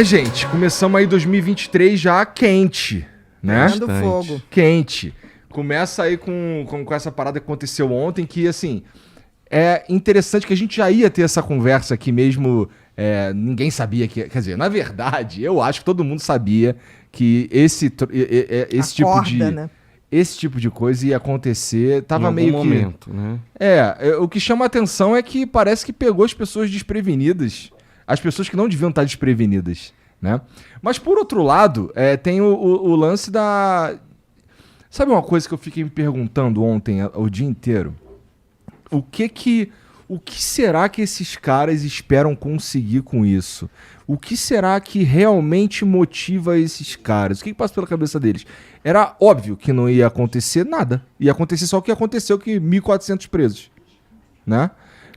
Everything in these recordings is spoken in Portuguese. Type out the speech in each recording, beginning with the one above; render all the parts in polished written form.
Gente, começamos aí 2023 já quente, né? Pegando fogo. Quente. Começa aí com essa parada que aconteceu ontem, que, assim, é interessante que a gente já ia ter essa conversa aqui mesmo, ninguém sabia que... Quer dizer, na verdade, eu acho que todo mundo sabia que esse tipo de coisa ia acontecer, tava meio que... momento, né? O que chama a atenção é que parece que pegou as pessoas desprevenidas, as pessoas que não deviam estar desprevenidas, né? Mas, por outro lado, tem o lance da... Sabe uma coisa que eu fiquei me perguntando ontem, o dia inteiro? O que será que esses caras esperam conseguir com isso? O que será que realmente motiva esses caras? O que passa pela cabeça deles? Era óbvio que não ia acontecer nada. Ia acontecer só o que aconteceu, que 1.400 presos, né?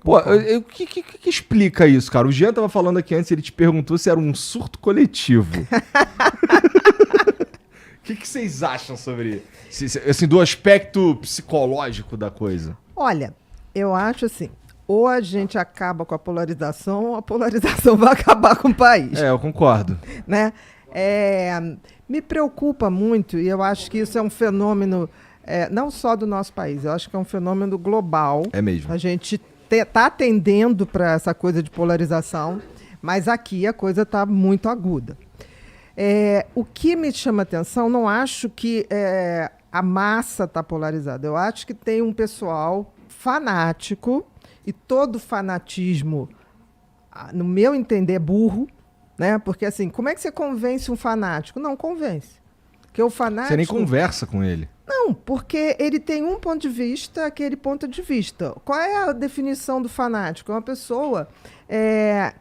Pô, o que explica isso, cara? O Jean tava falando aqui antes, ele te perguntou se era um surto coletivo. O que vocês acham sobre isso? Assim, do aspecto psicológico da coisa? Olha, eu acho assim, ou a gente acaba com a polarização, ou a polarização vai acabar com o país. Eu concordo. Né? Me preocupa muito, e eu acho que isso é um fenômeno, não só do nosso país, eu acho que é um fenômeno global. É mesmo. A gente está atendendo para essa coisa de polarização, mas aqui a coisa está muito aguda. O que me chama atenção, não acho que a massa está polarizada. Eu acho que tem um pessoal fanático, e todo fanatismo, no meu entender, é burro, né? Porque, assim, como é que você convence um fanático? Não convence. Porque o fanático... Você nem conversa com ele. Não, porque ele tem um ponto de vista, aquele ponto de vista. Qual é a definição do fanático? É uma pessoa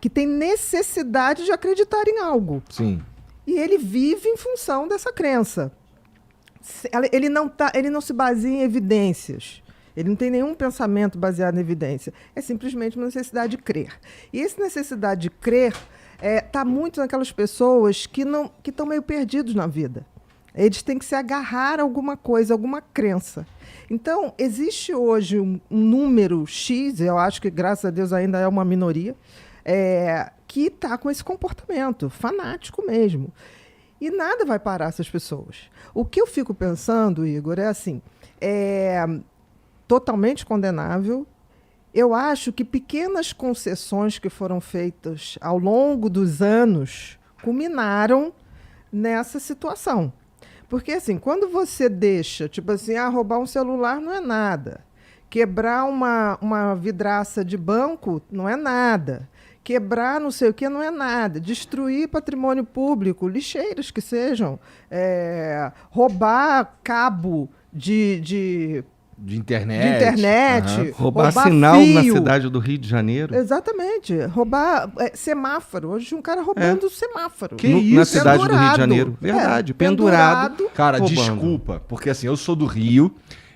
que tem necessidade de acreditar em algo. Sim. E ele vive em função dessa crença. Ele não se baseia em evidências. Ele não tem nenhum pensamento baseado em evidência. É simplesmente uma necessidade de crer. E essa necessidade de crer está muito naquelas pessoas que estão meio perdidos na vida. Eles têm que se agarrar a alguma coisa, alguma crença. Então, existe hoje um número X, eu acho que, graças a Deus, ainda é uma minoria, que está com esse comportamento fanático mesmo. E nada vai parar essas pessoas. O que eu fico pensando, Igor, é assim, totalmente condenável. Eu acho que pequenas concessões que foram feitas ao longo dos anos culminaram nessa situação. Porque, assim, quando você deixa, tipo assim, roubar um celular não é nada. Quebrar uma vidraça de banco não é nada. Quebrar não sei o que não é nada. Destruir patrimônio público, lixeiros que sejam. Roubar cabo de internet. Uhum. Roubar sinal fio. Na cidade do Rio de Janeiro. Exatamente. Roubar semáforo. Hoje um cara roubando semáforo. Que isso? Na cidade do Rio de Janeiro. Verdade. Pendurado. Cara, roubando. Desculpa. Porque assim, eu sou do Rio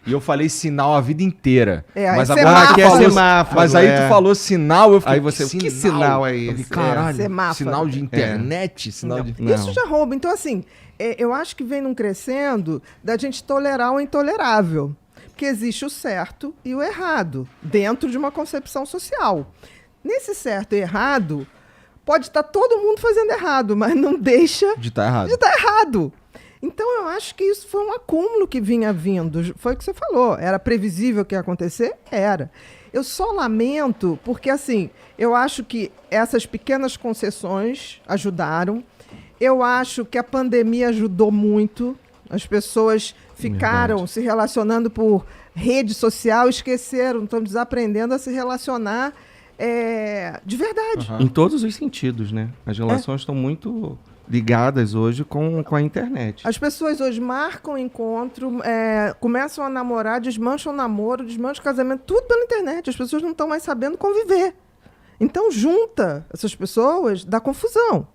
e eu falei sinal a vida inteira. Mas agora aqui é semáforo. Mas aí tu falou sinal, eu fiquei... Aí você, que sinal é esse? Caralho, semáforo. Sinal de internet? Sinal de... Isso já rouba. Então, assim, eu acho que vem num crescendo da gente tolerar o intolerável. Porque existe o certo e o errado, dentro de uma concepção social. Nesse certo e errado, pode estar todo mundo fazendo errado, mas não deixa de estar errado. Então, eu acho que isso foi um acúmulo que vinha vindo. Foi o que você falou. Era previsível que ia acontecer? Era. Eu só lamento porque, assim, eu acho que essas pequenas concessões ajudaram. Eu acho que a pandemia ajudou muito. As pessoas ficaram se relacionando por rede social, esqueceram, estão desaprendendo a se relacionar de verdade. Uhum. Em todos os sentidos, né? As relações estão muito ligadas hoje com a internet. As pessoas hoje marcam encontro, começam a namorar, desmancham o namoro, desmancham o casamento, tudo pela internet. As pessoas não estão mais sabendo conviver. Então, junta essas pessoas, dá confusão.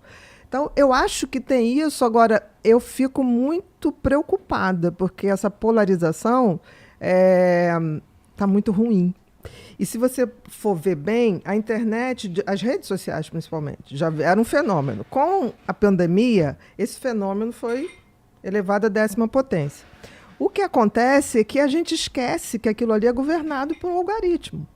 Então, eu acho que tem isso. Agora, eu fico muito preocupada, porque essa polarização está muito ruim. E se você for ver bem, a internet, as redes sociais principalmente, já era um fenômeno. Com a pandemia, esse fenômeno foi elevado à 10ª potência. O que acontece é que a gente esquece que aquilo ali é governado por um algoritmo.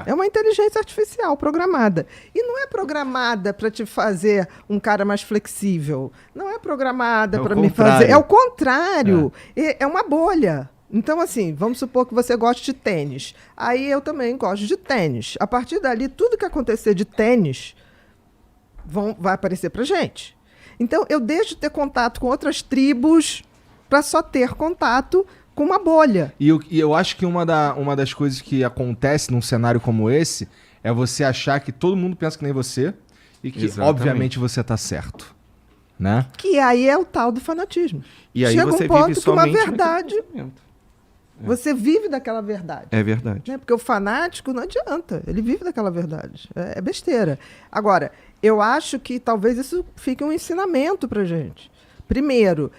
É uma inteligência artificial programada. E não é programada para te fazer um cara mais flexível. Não é programada para me fazer. É o contrário. É uma bolha. Então, assim, vamos supor que você goste de tênis. Aí eu também gosto de tênis. A partir dali, tudo que acontecer de tênis vai aparecer pra gente. Então, eu deixo de ter contato com outras tribos para só ter contato com uma bolha. E eu acho que uma das coisas que acontece num cenário como esse é você achar que todo mundo pensa que nem você e que, obviamente, você tá certo. Né? Que aí é o tal do fanatismo. E aí chega você um ponto vive que uma somente verdade... Você vive daquela verdade. É verdade. Né? Porque o fanático não adianta. Ele vive daquela verdade. É besteira. Agora, eu acho que talvez isso fique um ensinamento pra gente. Primeiro,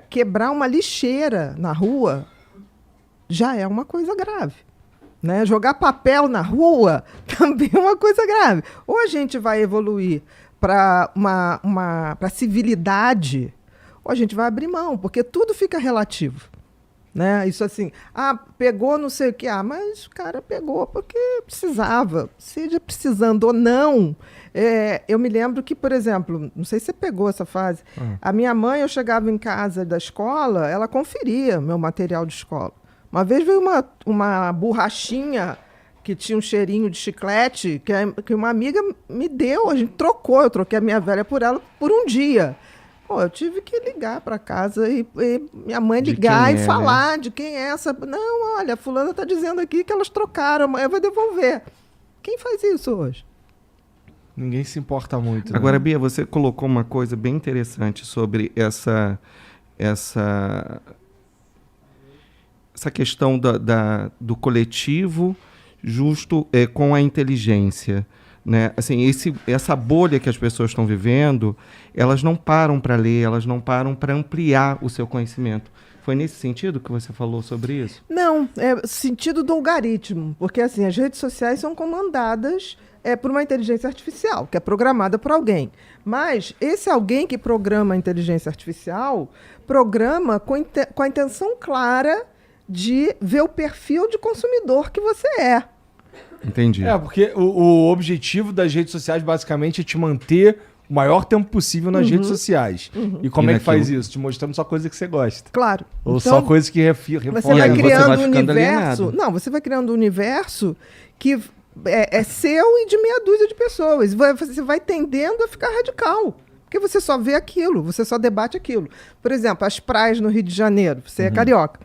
quebrar uma lixeira na rua já é uma coisa grave. Né? Jogar papel na rua também é uma coisa grave. Ou a gente vai evoluir para para civilidade, ou a gente vai abrir mão, porque tudo fica relativo. Né? Isso assim, pegou não sei o que, mas o cara pegou porque precisava, seja precisando ou não. Eu me lembro que, por exemplo, não sei se você pegou essa fase, a minha mãe, eu chegava em casa da escola, ela conferia meu material de escola. Uma vez veio uma borrachinha que tinha um cheirinho de chiclete, que uma amiga me deu, a gente trocou, eu troquei a minha velha por ela por um dia. Pô, eu tive que ligar para casa e minha mãe ligar e falar, né? De quem é essa. Não, olha, a fulana está dizendo aqui que elas trocaram, amanhã vai devolver. Quem faz isso hoje? Ninguém se importa muito. Agora, Bia, você colocou uma coisa bem interessante sobre essa questão do coletivo justo com a inteligência. Né? Assim, essa bolha que as pessoas estão vivendo, elas não param para ler, elas não param para ampliar o seu conhecimento. Foi nesse sentido que você falou sobre isso? Não, é sentido do algoritmo, porque assim, as redes sociais são comandadas por uma inteligência artificial, que é programada por alguém. Mas esse alguém que programa a inteligência artificial, programa com a intenção clara de ver o perfil de consumidor que você é. Entendi. Porque o objetivo das redes sociais basicamente é te manter o maior tempo possível nas redes sociais. E como é que faz isso? Te mostrando só coisa que você gosta. Claro. Ou então, só coisa que reforça. Você vai criando um universo. Não, você vai criando um universo que é seu e de meia dúzia de pessoas. Você vai tendendo a ficar radical. Porque você só vê aquilo, você só debate aquilo. Por exemplo, as praias no Rio de Janeiro. Você é carioca.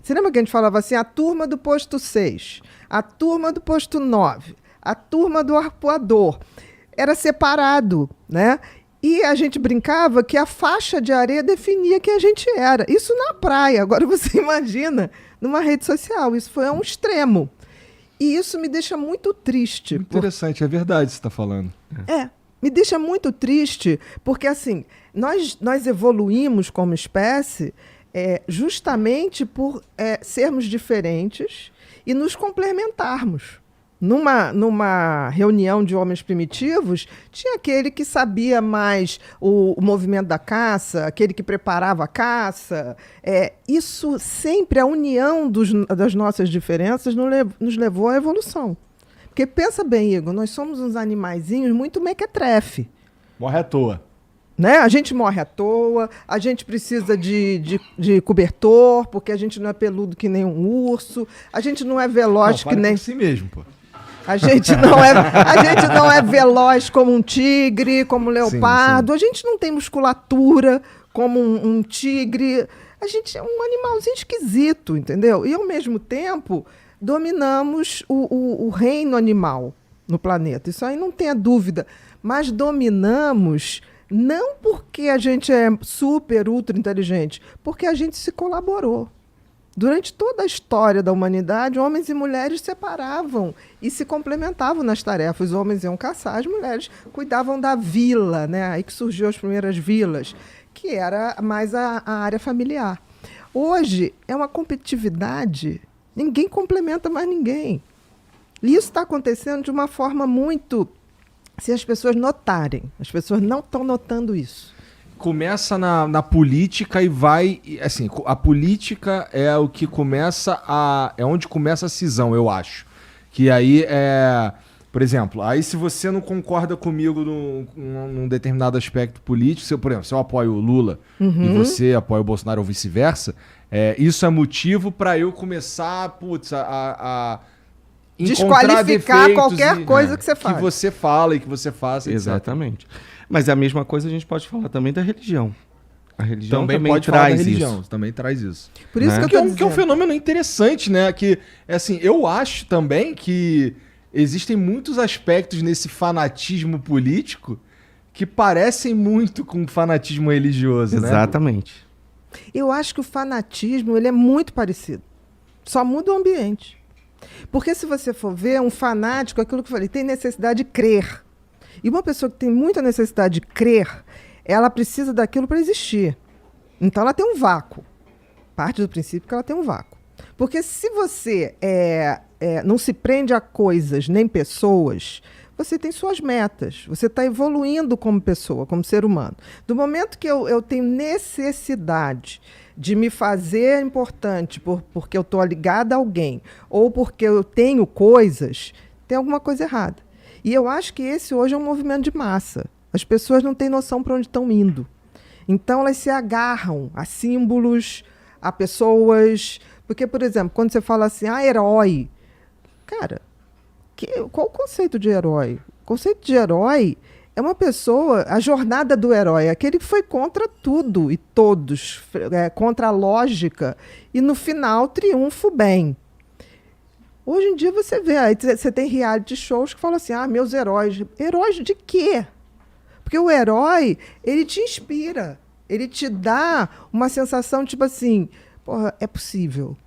Você lembra que a gente falava assim, a turma do posto 6, a turma do posto 9, a turma do arpoador. Era separado, né? E a gente brincava que a faixa de areia definia quem a gente era. Isso na praia. Agora você imagina numa rede social. Isso foi a um extremo. E isso me deixa muito triste. Interessante, é verdade você está falando. Me deixa muito triste, porque assim, nós evoluímos como espécie justamente por sermos diferentes e nos complementarmos. Numa reunião de homens primitivos, tinha aquele que sabia mais o movimento da caça, aquele que preparava a caça. Isso sempre, a união das nossas diferenças nos levou à evolução. Porque pensa bem, Igor, nós somos uns animaizinhos muito mequetrefe. Morre à toa. Né? A gente morre à toa, a gente precisa de cobertor, porque a gente não é peludo que nem um urso, a gente não é veloz que nem... si mesmo, pô. A gente não é veloz como um tigre, como um leopardo, sim. A gente não tem musculatura como um tigre, a gente é um animalzinho esquisito, entendeu? E, ao mesmo tempo, dominamos o reino animal no planeta, isso aí não tenha dúvida, mas dominamos... Não porque a gente é super, ultra inteligente, porque a gente se colaborou. Durante toda a história da humanidade, homens e mulheres separavam e se complementavam nas tarefas. Os homens iam caçar, as mulheres cuidavam da vila, né? Aí que surgiu as primeiras vilas, que era mais a área familiar. Hoje é uma competitividade, ninguém complementa mais ninguém. E isso está acontecendo de uma forma muito... Se as pessoas notarem, as pessoas não estão notando isso. Começa na política e vai... Assim, a política é o que começa é onde começa a cisão, eu acho. Que aí por exemplo, aí se você não concorda comigo num determinado aspecto político, por exemplo, se eu apoio o Lula e você apoia o Bolsonaro ou vice-versa, isso é motivo para eu começar, a desqualificar qualquer coisa que você fala. Que você fala e que você faça, Exatamente. Mas a mesma coisa a gente pode falar também da religião. A religião também pode traz falar da religião, isso. também traz isso. Por isso Né? que eu tô Que é um dizendo. fenômeno interessante, né? Que, assim, eu acho também que existem muitos aspectos nesse fanatismo político que parecem muito com fanatismo religioso, né? Exatamente. Eu acho que o fanatismo ele é muito parecido. Só muda o ambiente. Porque se você for ver, um fanático, aquilo que eu falei, tem necessidade de crer. E uma pessoa que tem muita necessidade de crer, ela precisa daquilo para existir. Então ela tem um vácuo. Parte do princípio que ela tem um vácuo. Porque se você não se prende a coisas nem pessoas, você tem suas metas. Você está evoluindo como pessoa, como ser humano. Do momento que eu tenho necessidade de me fazer importante porque eu estou ligada a alguém ou porque eu tenho coisas, tem alguma coisa errada. E eu acho que esse hoje é um movimento de massa. As pessoas não têm noção para onde estão indo. Então, elas se agarram a símbolos, a pessoas. Porque, por exemplo, quando você fala assim, herói. Cara, qual o conceito de herói? O conceito de herói é uma pessoa, a jornada do herói, aquele que foi contra tudo e todos, contra a lógica, e no final triunfa o bem. Hoje em dia você vê, aí você tem reality shows que falam assim, meus heróis. Heróis de quê? Porque o herói, ele te inspira, ele te dá uma sensação tipo assim, porra, é possível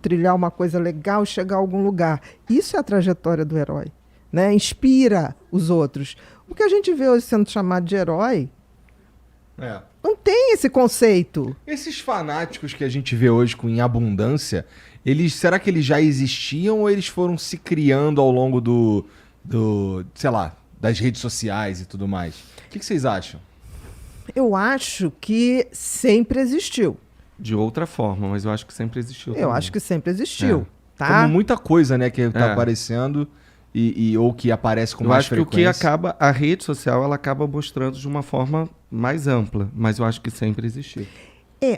trilhar uma coisa legal e chegar a algum lugar. Isso é a trajetória do herói, né? Inspira os outros. O que a gente vê hoje sendo chamado de herói, não tem esse conceito. Esses fanáticos que a gente vê hoje em abundância, será que eles já existiam ou eles foram se criando ao longo sei lá, das redes sociais e tudo mais? O que vocês acham? Eu acho que sempre existiu. De outra forma, mas eu acho que sempre existiu. Eu acho que sempre existiu. Tá? Como muita coisa, né, que tá aparecendo ou que aparece com mais frequência. Eu acho que a rede social ela acaba mostrando de uma forma mais ampla, mas eu acho que sempre existiu.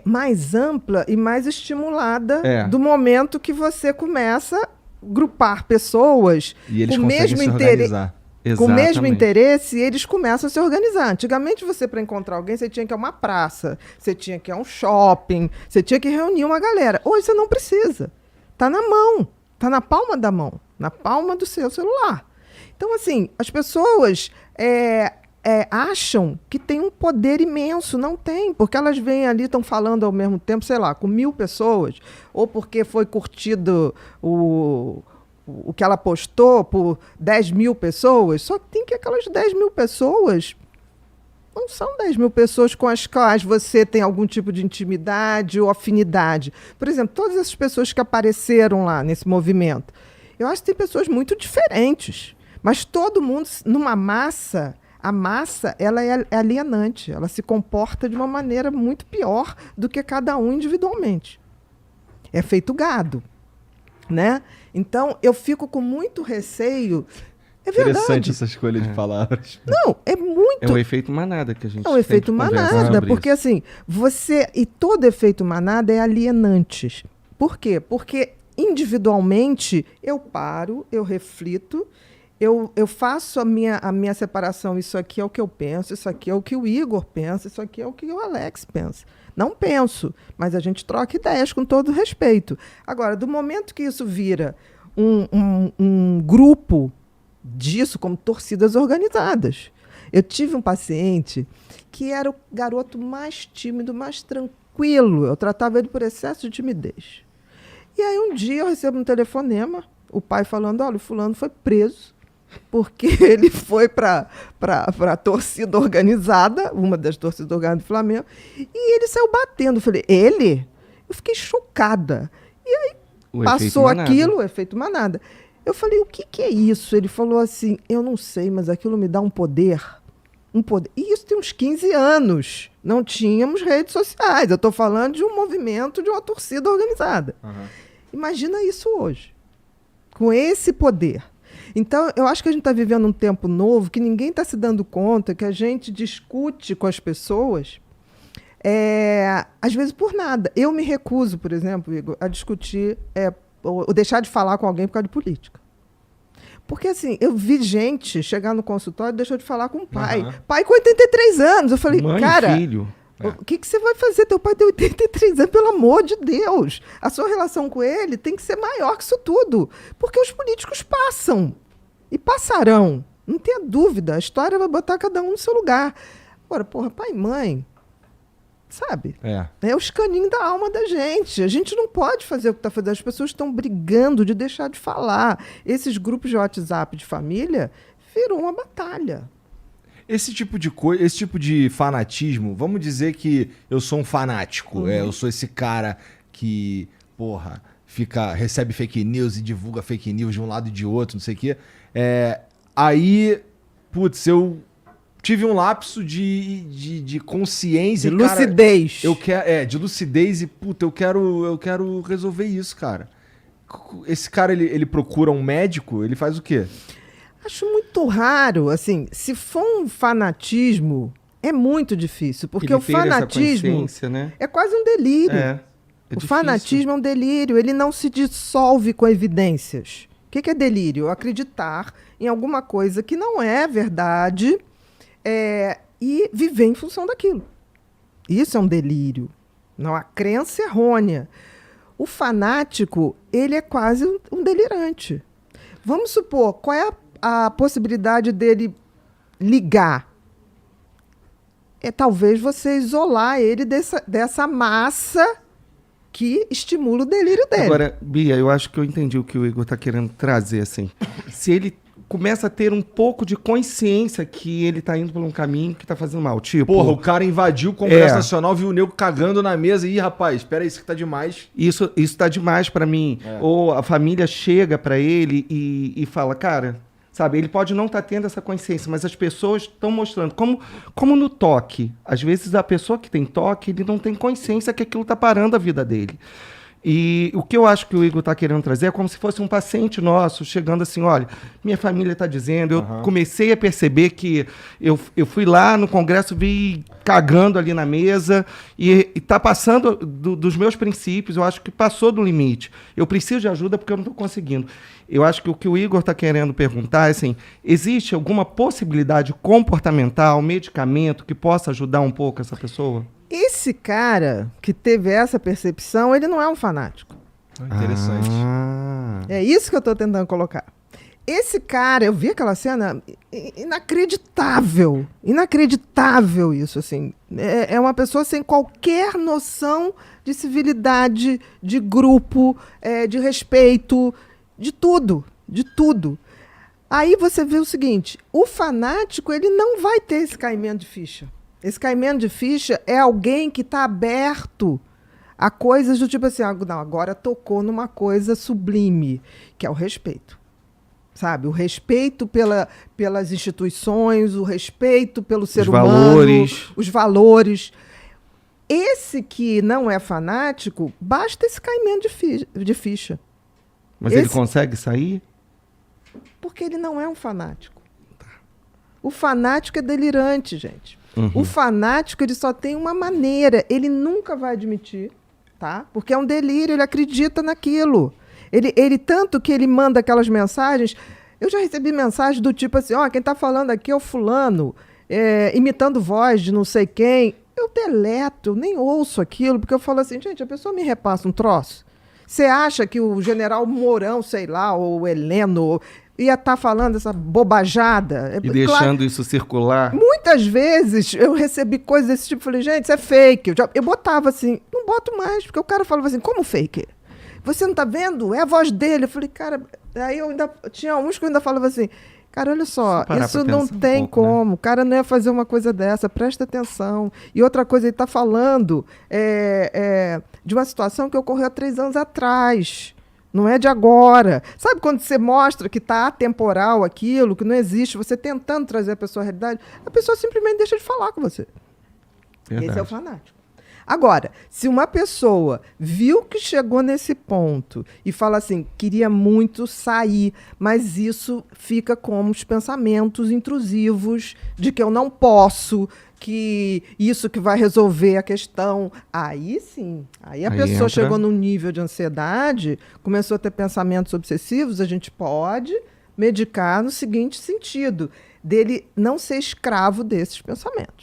Mais ampla e mais estimulada do momento que você começa a grupar pessoas e eles com o mesmo se organizar. Com o mesmo interesse, eles começam a se organizar. Antigamente, para encontrar alguém, você tinha que ir a uma praça, você tinha que ir a um shopping, você tinha que reunir uma galera. Hoje você não precisa. Está na mão, está na palma da mão, na palma do seu celular. Então, assim, as pessoas acham que tem um poder imenso. Não tem, porque elas vêm ali, estão falando ao mesmo tempo, sei lá, com 1000 pessoas, ou porque foi curtido o que ela postou por 10.000 pessoas, só que tem que aquelas 10.000 pessoas não são 10.000 pessoas com as quais você tem algum tipo de intimidade ou afinidade. Por exemplo, todas essas pessoas que apareceram lá nesse movimento, eu acho que tem pessoas muito diferentes, mas todo mundo, numa massa, a massa ela é alienante, ela se comporta de uma maneira muito pior do que cada um individualmente. É feito gado, né? Então, eu fico com muito receio. É verdade. Interessante essa escolha de palavras. Não, é muito... É o efeito manada que a gente É o efeito manada, porque isso. assim, e todo efeito manada é alienante. Por quê? Porque individualmente eu paro, eu reflito, eu faço a minha separação, isso aqui é o que eu penso, isso aqui é o que o Igor pensa, isso aqui é o que o Alex pensa. Não penso, mas a gente troca ideias com todo respeito. Agora, do momento que isso vira um grupo disso, como torcidas organizadas. Eu tive um paciente que era o garoto mais tímido, mais tranquilo. Eu tratava ele por excesso de timidez. E aí um dia eu recebo um telefonema, o pai falando, olha, o fulano foi preso, porque ele foi para a torcida organizada, uma das torcidas organizadas do Flamengo, e ele saiu batendo. Eu falei, ele? Eu fiquei chocada. E aí passou aquilo, o efeito manada. Eu falei, o que é isso? Ele falou assim, eu não sei, mas aquilo me dá um poder. Um poder. E isso tem uns 15 anos. Não tínhamos redes sociais. Eu estou falando de um movimento, de uma torcida organizada. Uhum. Imagina isso hoje. com esse poder. Então, eu acho que a gente está vivendo um tempo novo que ninguém está se dando conta que a gente discute com as pessoas, às vezes por nada. Eu me recuso, por exemplo, Igor, a discutir ou deixar de falar com alguém por causa de política. Porque, assim, eu vi gente chegar no consultório e deixou de falar com o pai. Uhum. Pai com 83 anos. Eu falei, Mãe, cara, filho. o que você vai fazer? Teu pai tem 83 anos, pelo amor de Deus. A sua relação com ele tem que ser maior que isso tudo. Porque os políticos passam. E passarão. Não tenha dúvida. A história vai botar cada um no seu lugar. Agora, porra, pai e mãe, sabe? É os caninhos da alma da gente. A gente não pode fazer o que está fazendo. As pessoas estão brigando de deixar de falar. Esses grupos de WhatsApp de família virou uma batalha. Esse tipo de coisa, esse tipo de fanatismo, vamos dizer que eu sou um fanático, eu sou esse cara que, porra, recebe fake news e divulga fake news de um lado e de outro, não sei o quê. Aí, putz, eu tive um lapso de consciência. De lucidez. Cara, de lucidez e, puta, eu quero resolver isso, cara. Esse cara, ele procura um médico, ele faz o quê? Acho muito raro, assim, se for um fanatismo, é muito difícil, porque Ele o ter essa fanatismo consciência, né? é quase um delírio. É O difícil. fanatismo é um delírio, ele não se dissolve com evidências. O que é delírio? Acreditar em alguma coisa que não é verdade e viver em função daquilo. Isso é um delírio, não a crença errônea. O fanático, ele é quase um delirante. Vamos supor, qual é a possibilidade dele ligar? Talvez você isolar ele dessa massa que estimula o delírio dele. Agora, Bia, eu acho que eu entendi o que o Igor está querendo trazer, assim. Se ele começa a ter um pouco de consciência que ele está indo por um caminho que está fazendo mal, tipo... Porra, o cara invadiu o Congresso Nacional, viu o nego cagando na mesa. Ih, rapaz, espera aí, isso que tá demais. Isso tá demais para mim. Ou a família chega para ele e fala, cara... Sabe, ele pode não estar tendo essa consciência, mas as pessoas estão mostrando. Como no toque. Às vezes a pessoa que tem toque, ele não tem consciência que aquilo está parando a vida dele. E o que eu acho que o Igor está querendo trazer é como se fosse um paciente nosso, chegando assim, olha, minha família está dizendo, eu comecei a perceber que eu fui lá no Congresso, vi cagando ali na mesa, e está passando dos meus princípios, eu acho que passou do limite. Eu preciso de ajuda porque eu não estou conseguindo. Eu acho que o que o Igor está querendo perguntar é assim, existe alguma possibilidade comportamental, medicamento, que possa ajudar um pouco essa pessoa? Esse cara que teve essa percepção, ele não é um fanático. Interessante. É isso que eu estou tentando colocar. Esse cara, eu vi aquela cena, inacreditável. Inacreditável isso, assim. É uma pessoa sem qualquer noção de civilidade, de grupo, de respeito, de tudo, de tudo. Aí você vê o seguinte, o fanático, ele não vai ter esse caimento de ficha. Esse caimento de ficha é alguém que está aberto a coisas do tipo assim, não, agora tocou numa coisa sublime, que é o respeito. Sabe? O respeito pelas instituições, o respeito pelo ser humano, os valores. Esse que não é fanático, basta esse caimento de ficha. Mas ele consegue sair? Porque ele não é um fanático. O fanático é delirante, gente. O fanático, ele só tem uma maneira. Ele nunca vai admitir, tá? Porque é um delírio, ele acredita naquilo. Ele tanto que ele manda aquelas mensagens. Eu já recebi mensagens do tipo assim, quem está falando aqui é o fulano, imitando voz de não sei quem. Eu deleto, eu nem ouço aquilo, porque eu falo assim, gente, a pessoa me repassa um troço. Você acha que o general Mourão, sei lá, ou o Heleno, ia estar falando essa bobajada? E deixando isso circular? Muitas vezes eu recebi coisas desse tipo, falei, gente, isso é fake. Eu botava assim, não boto mais, porque o cara falava assim, como fake? Você não tá vendo? É a voz dele. Eu falei, cara, aí eu ainda tinha uns que eu ainda falava assim, cara, olha só, isso não tem como, né? O cara não ia fazer uma coisa dessa, presta atenção. E outra coisa, ele está falando de uma situação que ocorreu há 3 anos atrás, não é de agora. Sabe quando você mostra que está atemporal aquilo, que não existe, você tentando trazer a pessoa à realidade, a pessoa simplesmente deixa de falar com você. Verdade. Esse é o fanático. Agora, se uma pessoa viu que chegou nesse ponto e fala assim, queria muito sair, mas isso fica como os pensamentos intrusivos de que eu não posso, que isso que vai resolver a questão. Aí sim, aí a Aí pessoa entra- chegou num nível de ansiedade, começou a ter pensamentos obsessivos, a gente pode medicar no seguinte sentido, dele não ser escravo desses pensamentos.